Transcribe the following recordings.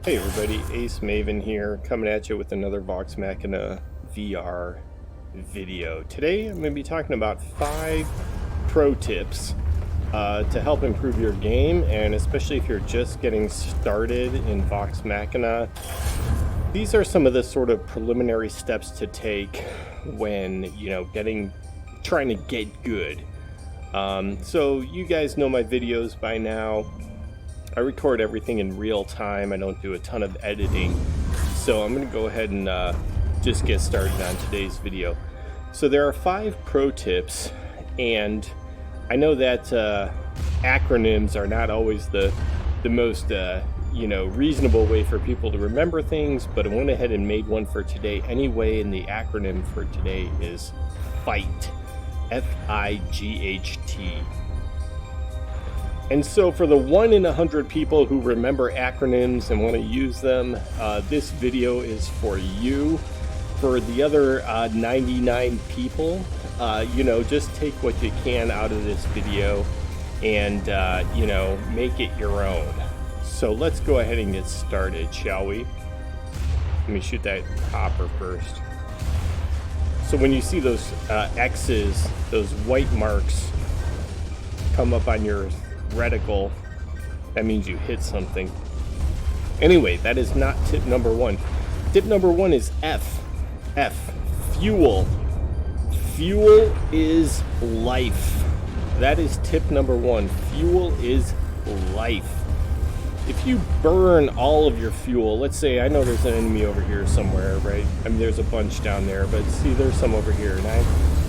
Hey everybody, Ace Maven here, coming at you with another Vox Machina VR video. Today I'm going to be talking about 5 pro tips to help improve your game, and especially if you're just getting started in Vox Machina. These are some of the sort of preliminary steps to take when, trying to get good. So you guys know my videos by now. I record everything in real time. I don't do a ton of editing. So I'm going to go ahead and just get started on today's video. So there are 5 pro tips, and I know that acronyms are not always the most reasonable way for people to remember things, but I went ahead and made one for today anyway, and the acronym for today is F.I.G.H.T. F-I-G-H-T. And so for the 1 in 100 people who remember acronyms and want to use them, this video is for you. For the other 99 people, just take what you can out of this video and, make it your own. So let's go ahead and get started, shall we? Let me shoot that hopper first. So when you see those X's, those white marks come up on your reticle, that means you hit something. Anyway, that is not tip number 1. Tip number 1 is F. Fuel. Fuel is life. That is tip number 1. Fuel is life. If you burn all of your fuel, let's say, I know there's an enemy over here somewhere, right? I mean, there's a bunch down there, but see, there's some over here, and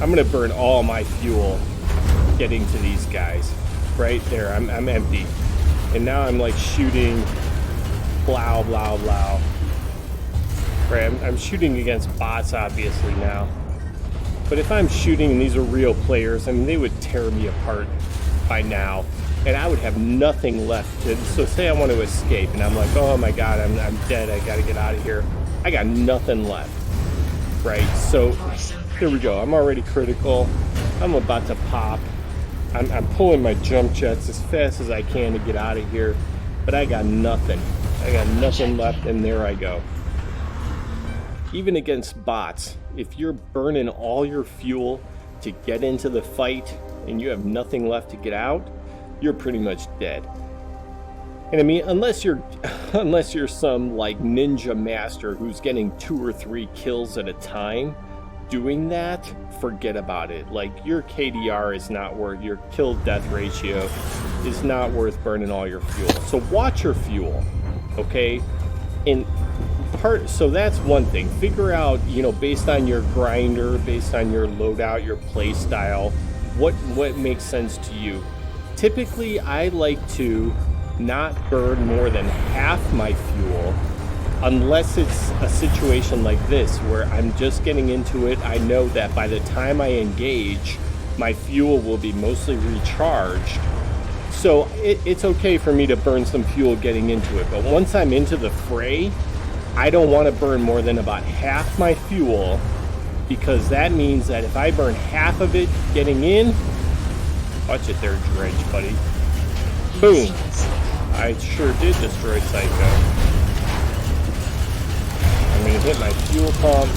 I'm gonna burn all my fuel getting to these guys. Right there, I'm empty, and now I'm like shooting, blah blah blah. Right, I'm shooting against bots obviously now, but if I'm shooting and these are real players, I mean, they would tear me apart by now, and I would have nothing left to. So say I want to escape, and I'm like, oh my god, I'm dead. I got to get out of here. I got nothing left. Right, so here we go. I'm already critical. I'm about to pop. I'm pulling my jump jets as fast as I can to get out of here, but I got nothing. I got nothing left, and there I go. Even against bots, if you're burning all your fuel to get into the fight and you have nothing left to get out, you're pretty much dead. And I mean, unless you're some like ninja master who's getting 2 or 3 kills at a time, doing that, forget about it. Like, your KDR is not worth, your kill death ratio is not worth burning all your fuel. So watch your fuel, okay? So that's one thing. Figure out, based on your grinder, based on your loadout, your play style, what makes sense to you. Typically, I like to not burn more than half my fuel, unless it's a situation like this where I'm just getting into it. I know that by the time I engage, my fuel will be mostly recharged. So it's okay for me to burn some fuel getting into it. But once I'm into the fray, I don't want to burn more than about half my fuel, because that means that if I burn half of it getting in, watch it there, Dredge, buddy. Boom. I sure did destroy Psycho. I'm going to hit my fuel pump,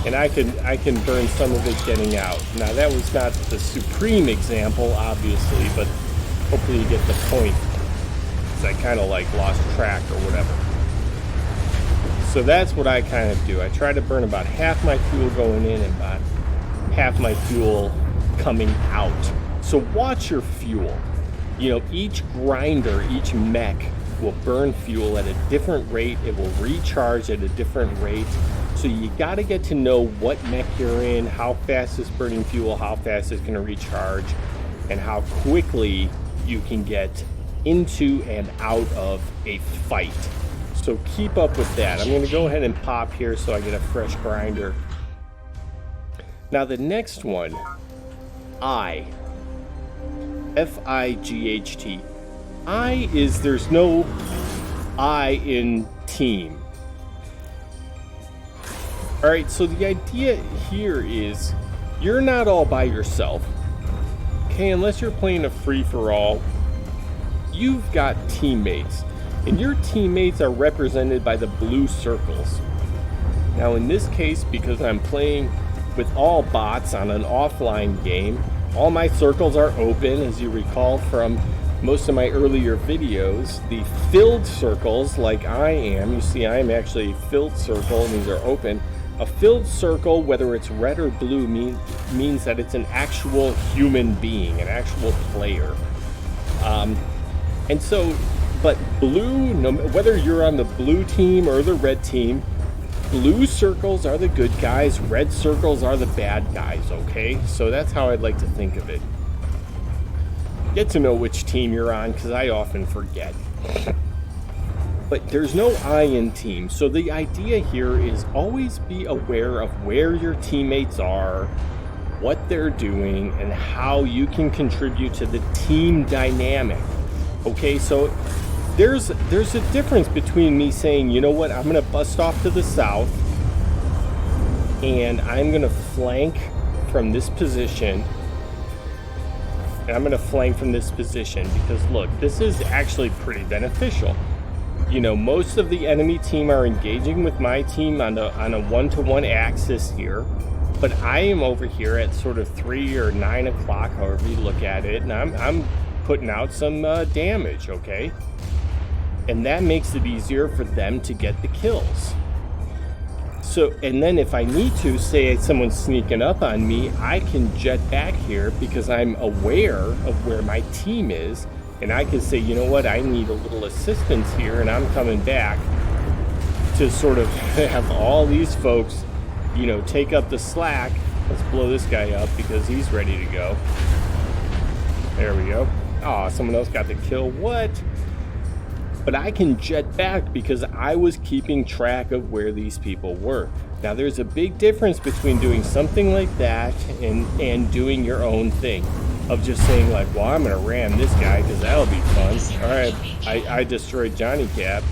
and I can burn some of it getting out. Now, that was not the supreme example, obviously, but hopefully you get the point, because I kind of like lost track or whatever. So that's what I kind of do. I try to burn about half my fuel going in and about half my fuel coming out. So watch your fuel. Each grinder, each mech will burn fuel at a different rate. It will recharge at a different rate. So you got to get to know what mech you're in, how fast it's burning fuel, how fast it's going to recharge, and how quickly you can get into and out of a fight. So keep up with that. I'm going to go ahead and pop here so I get a fresh grinder. Now the next one, F-I-G-H-T. There's no I in team. Alright, so the idea here is you're not all by yourself. Okay, unless you're playing a free-for-all, you've got teammates. and your teammates are represented by the blue circles. Now in this case, because I'm playing with all bots on an offline game, all my circles are open, as you recall from most of my earlier videos. The filled circles, like I am, you see I am actually a filled circle, and these are open. A filled circle, whether it's red or blue, means that it's an actual human being, an actual player. And so, but blue, whether you're on the blue team or the red team, blue circles are the good guys, red circles are the bad guys, okay? So that's how I'd like to think of it. Get to know which team you're on, because I often forget. But there's no I in team, so the idea here is always be aware of where your teammates are, what they're doing, and how you can contribute to the team dynamic. Okay, so there's a difference between me saying, you know what, I'm gonna bust off to the south and I'm gonna flank from this position. And I'm gonna flank from this position because look, this is actually pretty beneficial. You know, most of the enemy team are engaging with my team on a one-to-one axis here, but I am over here at sort of 3 or 9 o'clock, however you look at it, and I'm putting out some damage, okay? And that makes it easier for them to get the kills. So, and then if I need to, say someone's sneaking up on me, I can jet back here because I'm aware of where my team is. And I can say, you know what, I need a little assistance here, and I'm coming back to sort of have all these folks, you know, take up the slack. Let's blow this guy up because he's ready to go. There we go. Oh, someone else got the kill. What? But I can jet back because I was keeping track of where these people were. Now, there's a big difference between doing something like that and doing your own thing. Of just saying like, well, I'm gonna ram this guy because that'll be fun. All right, I destroyed Johnny Cap,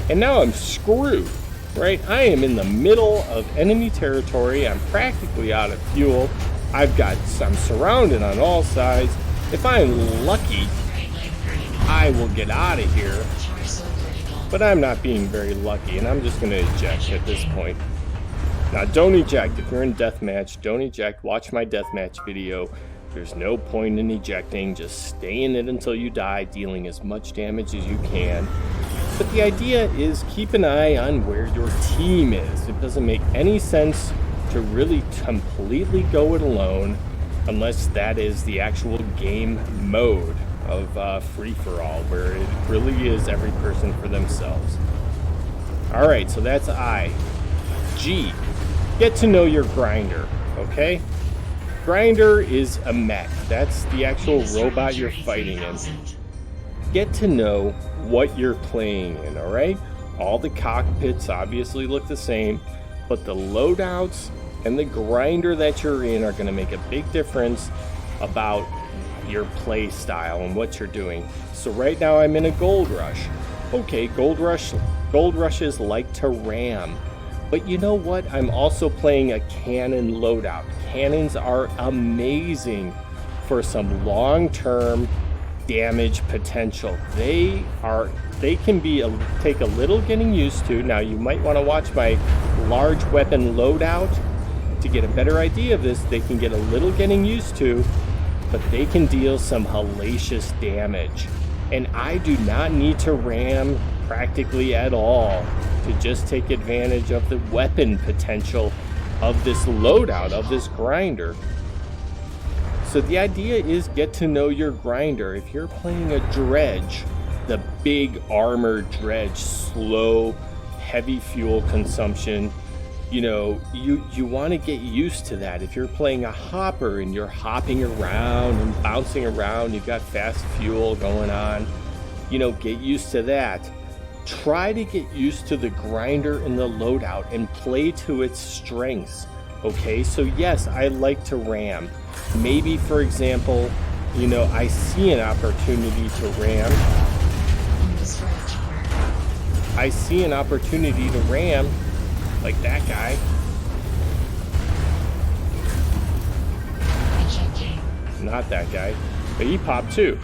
and now I'm screwed, right? I am in the middle of enemy territory. I'm practically out of fuel. I'm surrounded on all sides. If I'm lucky, I will get out of here, but I'm not being very lucky, and I'm just gonna eject at this point. Now, don't eject. If you're in deathmatch, don't eject. Watch my deathmatch video. There's no point in ejecting, just stay in it until you die, dealing as much damage as you can. But the idea is keep an eye on where your team is. It doesn't make any sense to really completely go it alone unless that is the actual game mode of free-for-all, where it really is every person for themselves. Alright, so that's I. G, get to know your grinder, okay? Grinder is a mech. That's the actual robot you're fighting in. Get to know what you're playing in, alright? All the cockpits obviously look the same, but the loadouts and the grinder that you're in are going to make a big difference about your play style and what you're doing. So right now I'm in a gold rush. Okay, gold rushes like to ram. But you know what? I'm also playing a cannon loadout. Cannons are amazing for some long-term damage potential. They can take a little getting used to. Now you might want to watch my large weapon loadout to get a better idea of this. They can get a little getting used to, but they can deal some hellacious damage. And I do not need to ram practically at all to just take advantage of the weapon potential of this loadout, of this grinder. So the idea is get to know your grinder. If you're playing a dredge, the big armored dredge, slow, heavy fuel consumption, you know, you want to get used to that. If you're playing a hopper and you're hopping around and bouncing around, you've got fast fuel going on, you know, get used to that. Try to get used to the grinder and the loadout and play to its strengths. Okay, so yes, I like to ram. Maybe, for example, you know, I see an opportunity to ram. I see an opportunity to ram, like that guy. Not that guy, but he popped too.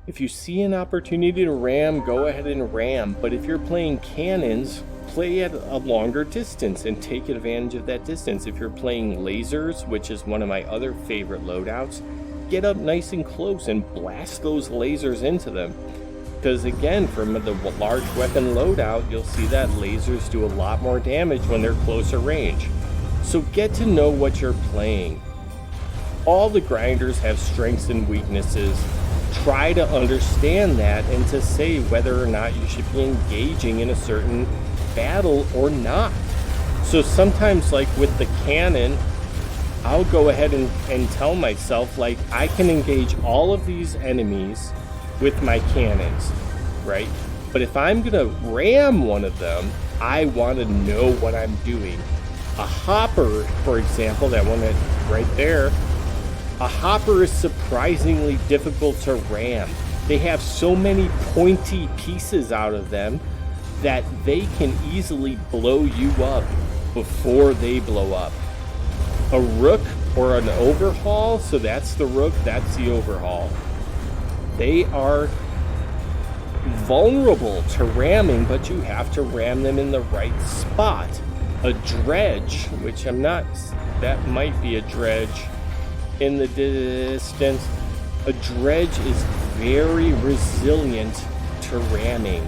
If you see an opportunity to ram, go ahead and ram. But if you're playing cannons, play at a longer distance and take advantage of that distance. If you're playing lasers, which is one of my other favorite loadouts, get up nice and close and blast those lasers into them. Because again, from the large weapon loadout, you'll see that lasers do a lot more damage when they're closer range. So get to know what you're playing. All the grinders have strengths and weaknesses. Try to understand that and to say whether or not you should be engaging in a certain battle or not. So sometimes, like with the cannon, I'll go ahead and tell myself, like, I can engage all of these enemies with my cannons, right? But if I'm gonna ram one of them, I want to know what I'm doing. A hopper, for example, that one that right there, a hopper is surprisingly difficult to ram. They have so many pointy pieces out of them that they can easily blow you up before they blow up. A rook or an overhaul, so that's the rook, that's the overhaul. They are vulnerable to ramming, but you have to ram them in the right spot. A dredge, which I'm not, that might be a dredge in the distance. A dredge is very resilient to ramming.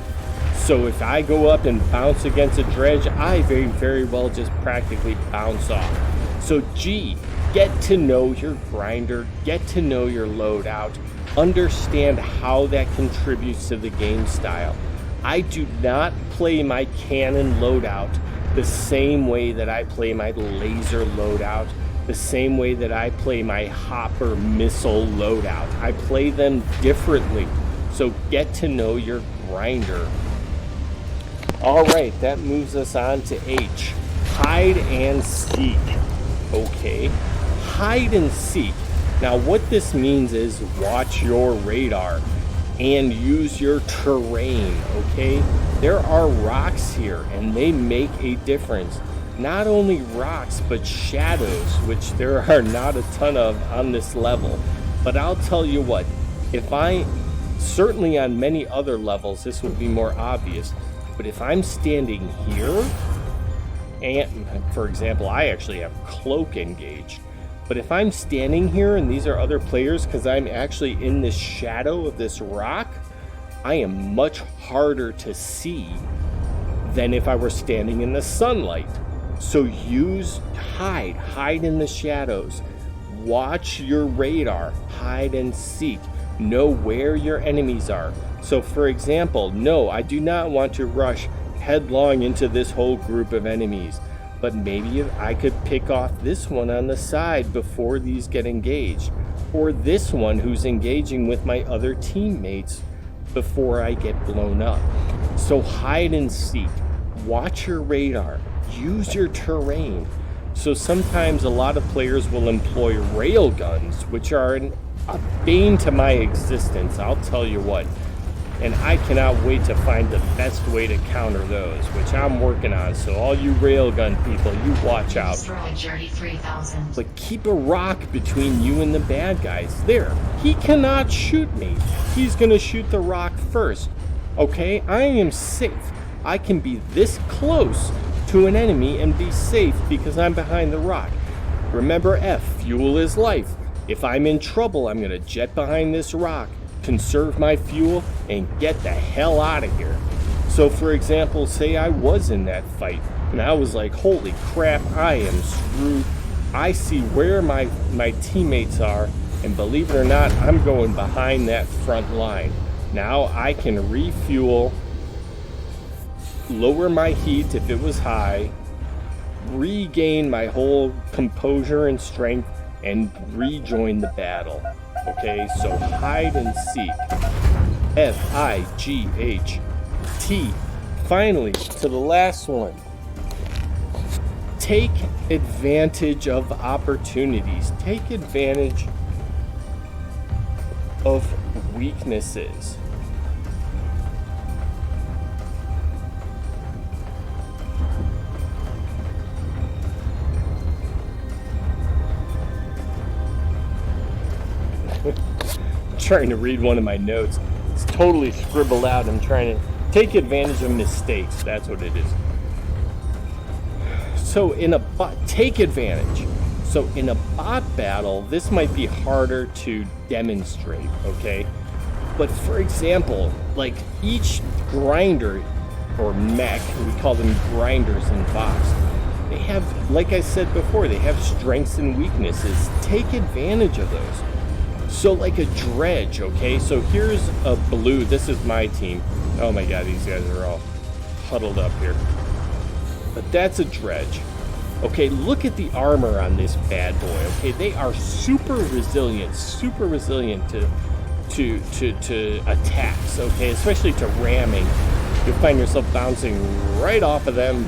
So if I go up and bounce against a dredge, I very well just practically bounce off. So G, get to know your grinder, get to know your loadout, understand how that contributes to the game style. I do not play my cannon loadout the same way that I play my laser loadout, the same way that I play my hopper missile loadout. I play them differently. So get to know your grinder. All right, that moves us on to H. Hide and seek. Okay, hide and seek. Now what this means is watch your radar and use your terrain, okay? There are rocks here and they make a difference. Not only rocks, but shadows, which there are not a ton of on this level. But I'll tell you what, certainly on many other levels, this will be more obvious. But if I'm standing here, and for example, I actually have cloak engaged. But if I'm standing here and these are other players, because I'm actually in this shadow of this rock, I am much harder to see than if I were standing in the sunlight. So use hide in the shadows. Watch your radar, hide and seek. Know where your enemies are. So for example, no, I do not want to rush headlong into this whole group of enemies. But maybe I could pick off this one on the side before these get engaged. Or this one who's engaging with my other teammates before I get blown up. So hide and seek. Watch your radar. Use your terrain. So sometimes a lot of players will employ rail guns, which are a bane to my existence, I'll tell you what. And I cannot wait to find the best way to counter those, which I'm working on. So all you railgun people, you watch out. But keep a rock between you and the bad guys. There, he cannot shoot me. He's gonna shoot the rock first. Okay, I am safe. I can be this close to an enemy and be safe because I'm behind the rock. Remember F, fuel is life. If I'm in trouble, I'm gonna jet behind this rock, conserve my fuel, and get the hell out of here. So for example, say I was in that fight and I was like, holy crap, I am screwed. I see where my teammates are, and believe it or not, I'm going behind that front line. Now I can refuel, lower my heat if it was high, regain my whole composure and strength, and rejoin the battle. Okay, so hide and seek. F-I-G-H-T. Finally, to the last one. Take advantage of opportunities. Take advantage of weaknesses. trying to read one of my notes. It's totally scribbled out. I'm trying to take advantage of mistakes. That's what it is. So take advantage. So in a bot battle, this might be harder to demonstrate, okay? But for example, like each grinder or mech, we call them grinders in Vox, they have, like I said before, they have strengths and weaknesses. Take advantage of those. So like a dredge, okay? So here's a blue, this is my team. Oh my god, these guys are all huddled up here. But that's a dredge. Okay, look at the armor on this bad boy. Okay, they are super resilient to attacks, okay, especially to ramming. You'll find yourself bouncing right off of them.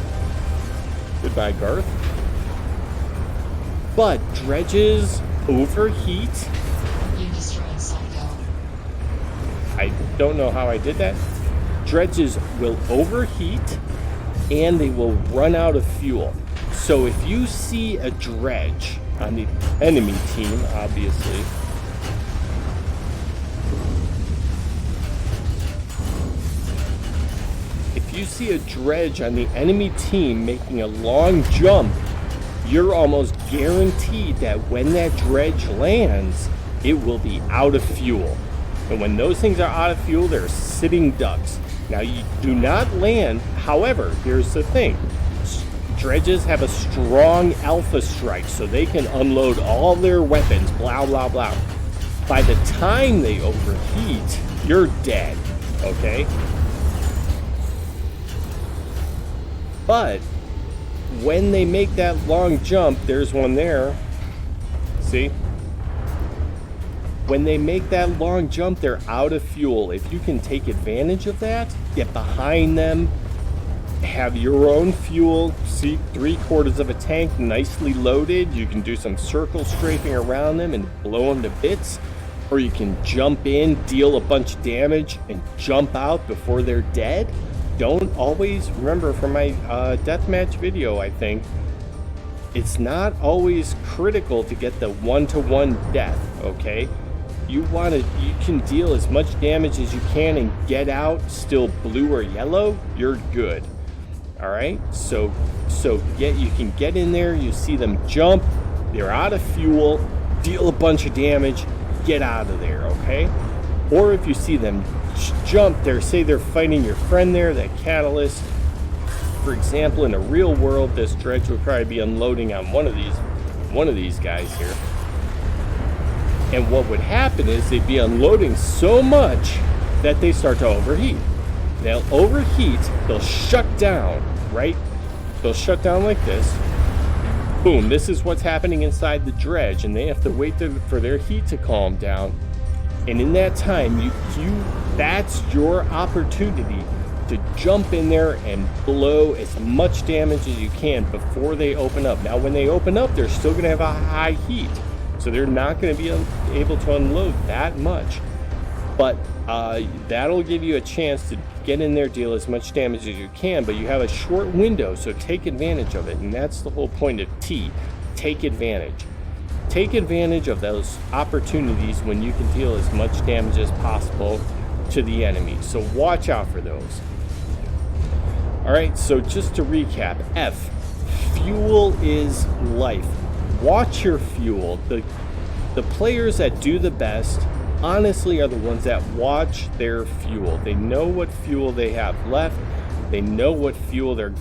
Goodbye, Garth. But dredges overheat. You destroyed Psycho. I don't know how I did that. Dredges will overheat and they will run out of fuel. So if you see a dredge on the enemy team, obviously, if you see a dredge on the enemy team making a long jump, you're almost guaranteed that when that dredge lands, it will be out of fuel. And when those things are out of fuel, they're sitting ducks. Now, you do not land. However, here's the thing. Dredges have a strong alpha strike, so they can unload all their weapons, blah, blah, blah. By the time they overheat, you're dead, okay? But when they make that long jump, there's one there. See? When they make that long jump, they're out of fuel. If you can take advantage of that, get behind them, have your own fuel, see 3/4 of a tank nicely loaded. You can do some circle strafing around them and blow them to bits. Or you can jump in, deal a bunch of damage, and jump out before they're dead. Don't always, remember from my deathmatch video, I think, it's not always critical to get the one-to-one death, okay? You can deal as much damage as you can and get out still blue or yellow, you're good. All right, so you can get in there, you see them jump, they're out of fuel, deal a bunch of damage, get out of there, okay? Or if you see them jump there, say they're fighting your friend there, that catalyst. For example, in a real world, this dredge would probably be unloading on one of these guys here. And what would happen is they'd be unloading so much that they start to overheat. They'll overheat, they'll shut down, right? They'll shut down like this. Boom, this is what's happening inside the dredge, and they have to wait for their heat to calm down. And in that time, that's your opportunity to jump in there and blow as much damage as you can before they open up. Now, when they open up, they're still going to have a high heat, so they're not going to be able to unload that much. But that'll give you a chance to get in there, deal as much damage as you can, but you have a short window, so take advantage of it. And that's the whole point of T. Take advantage. Take advantage of those opportunities when you can deal as much damage as possible to the enemy. So watch out for those. All right, so just to recap, F, fuel is life. Watch your fuel. The players that do the best, honestly, are the ones that watch their fuel. They know what fuel they have left. They know what fuel they're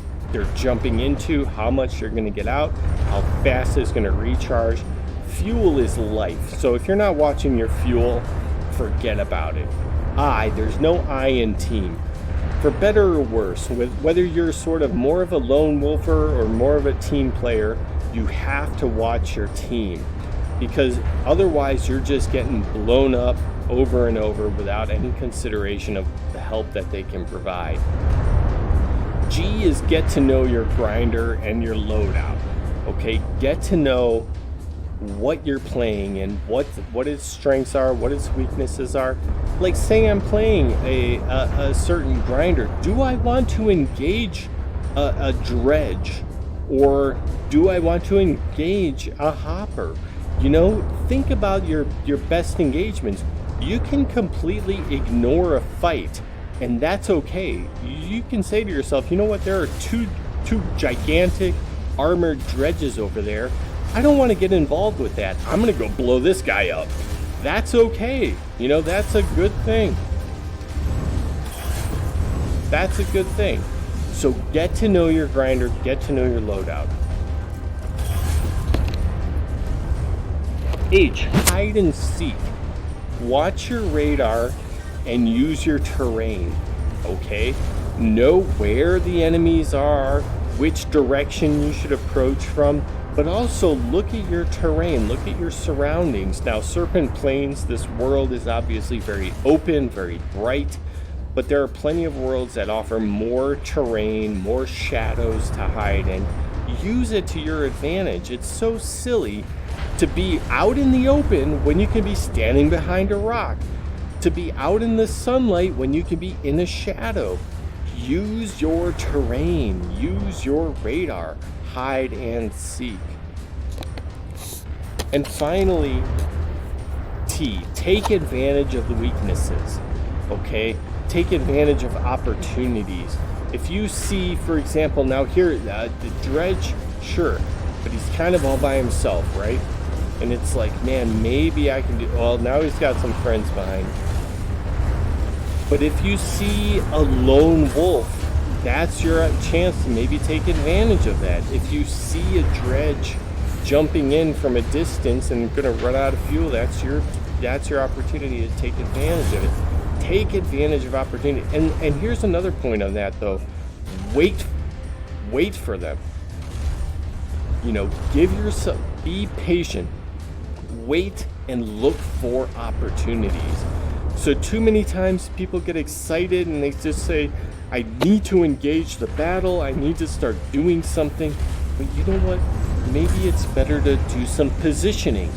jumping into, how much they're going to get out, how fast it's going to recharge. Fuel is life. So if you're not watching your fuel, forget about it. There's no I in team. For better or worse, whether you're sort of more of a lone wolfer or more of a team player, you have to watch your team. Because otherwise you're just getting blown up over and over without any consideration of the help that they can provide. G is get to know your grinder and your loadout. Okay, get to know what you're playing and what its strengths are, what its weaknesses are. Like, say I'm playing a certain grinder. Do I want to engage a dredge, or do I want to engage a hopper? You know, think about your best engagements. You can completely ignore a fight, and that's okay. You can say to yourself, you know what, there are two gigantic armored dredges over there. I don't want to get involved with that. I'm going to go blow this guy up. That's okay. You know, that's a good thing. That's a good thing. So get to know your grinder, get to know your loadout. H, hide and seek. Watch your radar and use your terrain, okay? Know where the enemies are, which direction you should approach from, but also look at your terrain, look at your surroundings. Now, Serpent Plains, this world is obviously very open, very bright, but there are plenty of worlds that offer more terrain, more shadows to hide in. Use it to your advantage. It's so silly to be out in the open when you can be standing behind a rock, to be out in the sunlight when you can be in a shadow. Use your terrain, use your radar, hide and seek. And finally, T, take advantage of the weaknesses, okay? Take advantage of opportunities. If you see, for example, now here, the dredge, sure, but he's kind of all by himself, right? And it's like, man, maybe I can do, well, now he's got some friends behind. But if you see a lone wolf, that's your chance to maybe take advantage of that. If you see a dredge jumping in from a distance and gonna run out of fuel, that's your opportunity to take advantage of it. Take advantage of opportunity. And here's another point on that though. Wait for them. You know, give yourself, be patient. Wait and look for opportunities. So too many times people get excited and they just say, I need to engage the battle, I need to start doing something. But you know what? Maybe it's better to do some positioning.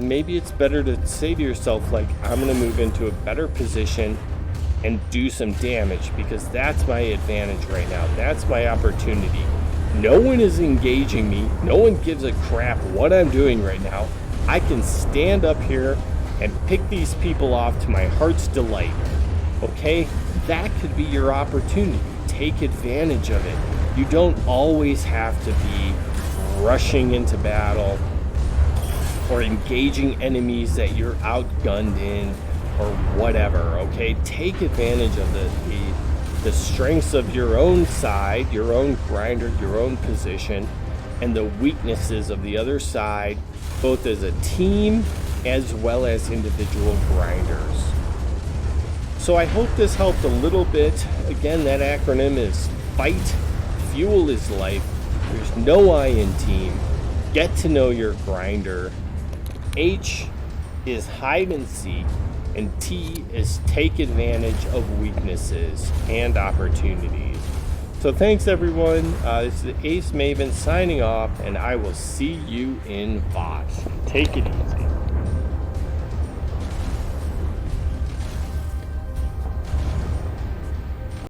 Maybe it's better to say to yourself, like, I'm going to move into a better position and do some damage because that's my advantage right now. That's my opportunity. No one is engaging me. No one gives a crap what I'm doing right now. I can stand up here and pick these people off to my heart's delight. Okay? That could be your opportunity. Take advantage of it. You don't always have to be rushing into battle or engaging enemies that you're outgunned in or whatever, okay? Take advantage of the strengths of your own side, your own grinder, your own position, and the weaknesses of the other side, both as a team as well as individual grinders. So I hope this helped a little bit. Again, that acronym is FIGHT, Fuel is Life. There's no I in team. Get to know your grinder. H is hide and seek, and T is take advantage of weaknesses and opportunities. So thanks everyone. This is Ace Maven signing off, and I will see you in Vox. Take it easy.